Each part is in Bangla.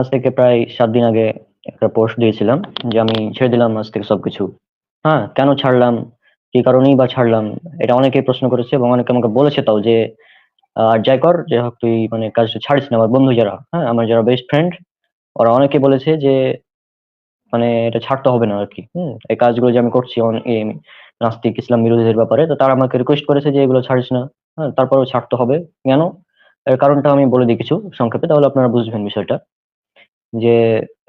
আজ থেকে প্রায় 7 দিন আগে একটা পোস্ট দিয়েছিলাম যে আমি ছেড়ে দিলাম আজ থেকে সবকিছু। হ্যাঁ, কেন ছাড়লাম, কি কারণেই বা ছাড়লাম, এটা অনেকেই প্রশ্ন করেছে এবং অনেকে আমাকে বলেছে তাও যে আর যাই কর, যে হোক তুই মানে কাজটা ছাড়িস না। আমার বন্ধু যারা, হ্যাঁ, আমার যারা বেস্ট ফ্রেন্ড, ওরা অনেকে বলেছে যে মানে এটা ছাড়তে হবে না আর কি। এই কাজগুলো যে আমি করছি এই নাস্তিক ইসলাম বিরোধীদের ব্যাপারে, তো তারা আমাকে রিকোয়েস্ট করেছে যে এগুলো ছাড়িস না। হ্যাঁ, তারপরেও ছাড়তে হবে কেন, এর কারণটা আমি বলে দিই কিছু সংক্ষেপে, তাহলে আপনারা বুঝবেন বিষয়টা। যে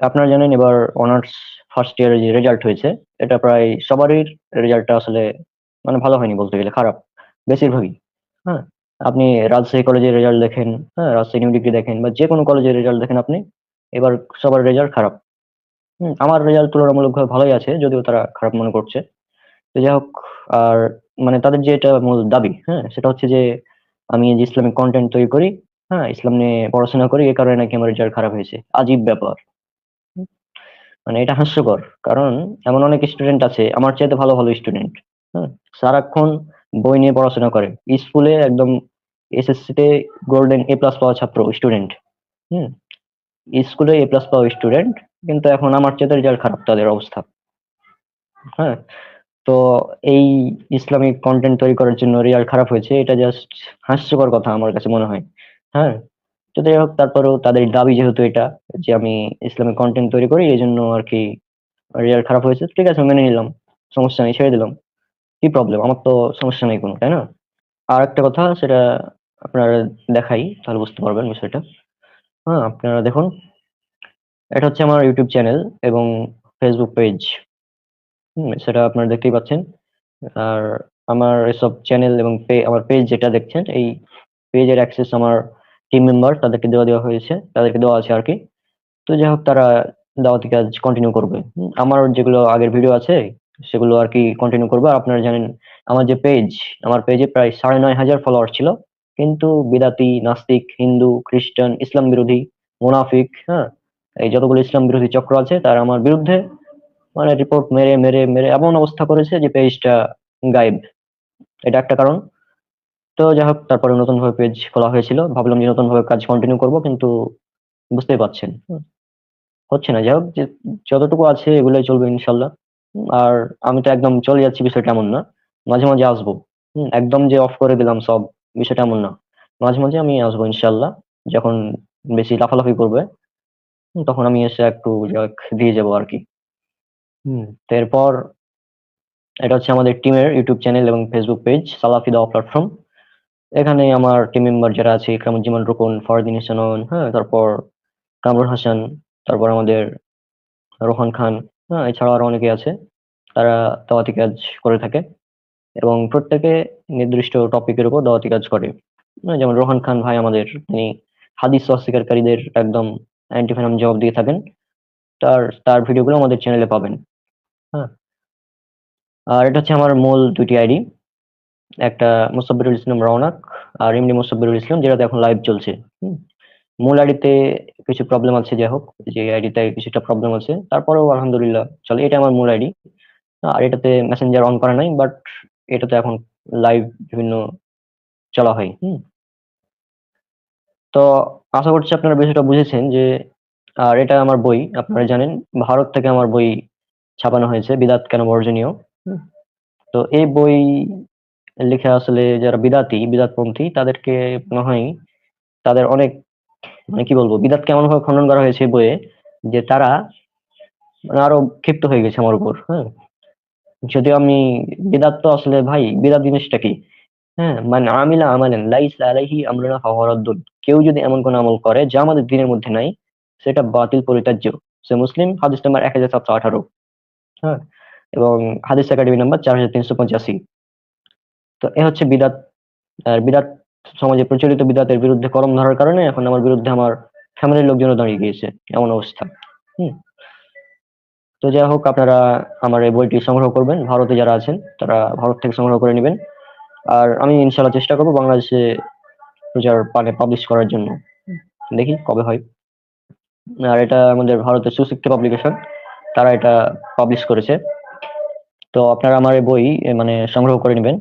আপনারা জানেন এবার অনার্স ফার্স্ট ইয়ারের যে রেজাল্ট হয়েছে, এটা প্রায় সবারই রেজাল্টটা আসলে মানে ভালো হয়নি, বলতে গেলে খারাপ বেশিরভাগই। হ্যাঁ, আপনি রাজশাহী কলেজের রেজাল্ট দেখেন, হ্যাঁ, রাজশাহী ইউনিভার্সিটি ডিগ্রি দেখেন, বা যে কোনো কলেজের রেজাল্ট দেখেন আপনি, এবার সবার রেজাল্ট খারাপ। আমার রেজাল্ট তুলনামূলকভাবে ভালোই আছে, যদিও তারা খারাপ মনে করছে। তো যাই হোক, আর মানে তাদের যে এটা মূল দাবি, হ্যাঁ, সেটা হচ্ছে যে আমি এই যে ইসলামিক কন্টেন্ট তৈরি করি, হ্যাঁ, ইসলাম নিয়ে পড়াশোনা করি, এই কারণে নাকি আমার রেজাল্ট খারাপ হয়েছে। আজীব ব্যাপার। হুম, মানে এটা হাস্যকর। কারণ এমন অনেক স্টুডেন্ট আছে আমার চাইতে ভালো ভালো স্টুডেন্ট, হ্যাঁ, সারাক্ষণ বই নিয়ে পড়াশোনা করে, স্কুলে একদম এসএসসি তে গোল্ডেন এ প্লাস পাওয়া ছাত্র স্টুডেন্ট। হুম, স্কুলে এ প্লাস পাওয়া স্টুডেন্ট, কিন্তু এখন আমার চাইতে রেজাল্ট খারাপ তাদের অবস্থা। হ্যাঁ, তো এই ইসলামিক কন্টেন্ট তৈরি করার জন্য রেজাল্ট খারাপ হয়েছে, এটা জাস্ট হাস্যকর কথা আমার কাছে মনে হয়। হ্যাঁ, তো যাই হোক, তারপরেও তাদের দাবি যেহেতু এটা, যে আমি ইসলামিক কন্টেন্ট তৈরি করি এই জন্য আর কি রেজাল্ট খারাপ হয়েছে, ঠিক আছে মেনে নিলাম, সমস্যা নেই, ছেড়ে দিলাম। কি প্রবলেম, আমার তো সমস্যা নেই কোনো, তাই না? আর একটা কথা, সেটা আপনারা দেখাই, তাহলে বুঝতে পারবেন বিষয়টা। হ্যাঁ, আপনারা দেখুন, এটা হচ্ছে আমার ইউটিউব চ্যানেল এবং ফেসবুক পেজ। সেটা আপনারা দেখতেই পাচ্ছেন। আর আমার এসব চ্যানেল এবং আমার পেজ যেটা দেখছেন, এই পেজের অ্যাক্সেস আমার টিম মেম্বার তাদেরকে দেওয়া হয়েছে, তাদেরকে দেওয়া আছে আর কি। তো যাই হোক, তারা দাওয়াতি কাজ কন্টিনিউ করবে। আমার যেগুলো আগের ভিডিও আছে সেগুলো আর কি কন্টিনিউ করবে। আর আপনারা জানেন আমার যে পেজ, আমার পেজে প্রায় 9,500 ফলোয়ার ছিল, কিন্তু বিদাতি, নাস্তিক, হিন্দু, খ্রিস্টান, ইসলাম বিরোধী, মুনাফিক, হ্যাঁ, এই যতগুলো ইসলাম বিরোধী চক্র আছে তারা আমার বিরুদ্ধে মানে রিপোর্ট মেরে মেরে মেরে এমন অবস্থা করেছে যে পেজটা গায়েব। এটা একটা কারণ। তো যাই হোক, তারপরে নতুন ভাবে পেজ খোলা হয়েছিল, ভাবলাম যে নতুন ভাবে কাজ কন্টিনিউ করব, কিন্তু বুঝতেই পারছেন হচ্ছে না। যাই হোক, যে যতটুকু আছে এগুলোই চলবে ইনশাল্লাহ। আর আমি তো একদম চলে যাচ্ছি বিষয়টা এমন না, মাঝে মাঝে আসবো। একদম যে অফ করে দিলাম সব, বিষয়টা এমন না। মাঝে মাঝে আমি আসবো ইনশাল্লাহ, যখন বেশি লাফালাফি করবে, তখন আমি এসে একটু যাক দিয়ে যাবো আর কি। তো এরপর এটা হচ্ছে আমাদের টিমের ইউটিউব চ্যানেল এবং ফেসবুক পেজ, সালাফি দাওয়া প্ল্যাটফর্ম। এখানে আমার টিম মেম্বার যারা আছে, ইকরামুজ্জামান রুকন, ফরদিন ইহসানন, হ্যাঁ, তারপর কামরুল হাসান, তারপর আমাদের রোহান খান, হ্যাঁ, এছাড়াও আরো অনেকে আছে। তারা দাওয়াতি কাজ করে থাকে এবং প্রত্যেকে নির্দিষ্ট টপিকের উপর দাওয়াতি কাজ করে। যেমন রোহান খান ভাই আমাদের, তিনি হাদিস অস্বীকারীদের একদম অ্যান্টি ভেনম জবাব দিয়ে থাকেন। তার তার ভিডিওগুলো আমাদের চ্যানেলে পাবেন। হ্যাঁ, আর এটা হচ্ছে আমার মূল দুটি আইডি, একটা মুসাব্বিরুল ইসলাম রওনাক, আর এমনি মুসাব্বিরুল ইসলাম, যেটাতে এখন লাইভ চলছে। হুম, মূল আইডিতে কিছু প্রবলেম আছে, যাই হোক, যে আইডিতে কিছুটা প্রবলেম আছে, তারপরেও আলহামদুলিল্লাহ চলে। এটা আমার মূল আইডি। আর এটাতে মেসেঞ্জার অন করা নাই, বাট এটাতে এখন লাইভ বিভিন্ন চলা হয়। তো আশা করছি আপনারা বিষয়টা বুঝেছেন যে, আর এটা আমার বই, আপনারা জানেন ভারত থেকে আমার বই ছাপানো হয়েছে, বিদাত কেন বর্জনীয়। হুম, তো এই বই লিখে আসলে যারা বিদাতপন্থী তাদেরকে মনে হয় তাদের অনেক মানে কি বলবো, বিদাত কেমন ভাবে খণ্ডন করা হয়েছে এই বইয়ে, যে তারা মানে আরো ক্ষিপ্ত হয়ে গেছে আমার উপর। হ্যাঁ, যদিও আমি, বিদাত তো আসলে ভাই, বিদাত জিনিসটা কি? হ্যাঁ, মানে আমিলা আমালান লাইসা আলাইহি আমরুনা ফাহুয়া রাদ্দুন। কেউ যদি এমন কোন আমল করে যা আমাদের দিনের মধ্যে নাই, সেটা বাতিল, পরিত্যাজ্য। সে মুসলিম, হাদিস নাম্বার 1718। হ্যাঁ, এবং হাদিস একাডেমি নাম্বার 4385। তো এ হচ্ছে বিদাত। আর বিদাত সমাজে প্রচলিত বিদাতের বিরুদ্ধে কলম ধরার কারণে এখন আমার বিরুদ্ধে আমার ফ্যামিলির লোকজনও দাঁড়িয়ে গিয়েছে, এমন অবস্থা। হুম, তো যাই হোক, আপনারা আমার এই বইটি সংগ্রহ করবেন, ভারতে যারা আছেন তারা ভারত থেকে সংগ্রহ করে নেবেন। আর আমি ইনশাল্লাহ চেষ্টা করবো বাংলাদেশে প্রচার পাবলিশ করার জন্য। দেখি কবে হয়। আর এটা আমাদের ভারতের সুশিক্ষা পাবলিকেশন, তারা এটা পাবলিশ করেছে। তো আপনারা আমার এই বই মানে সংগ্রহ করে নেবেন।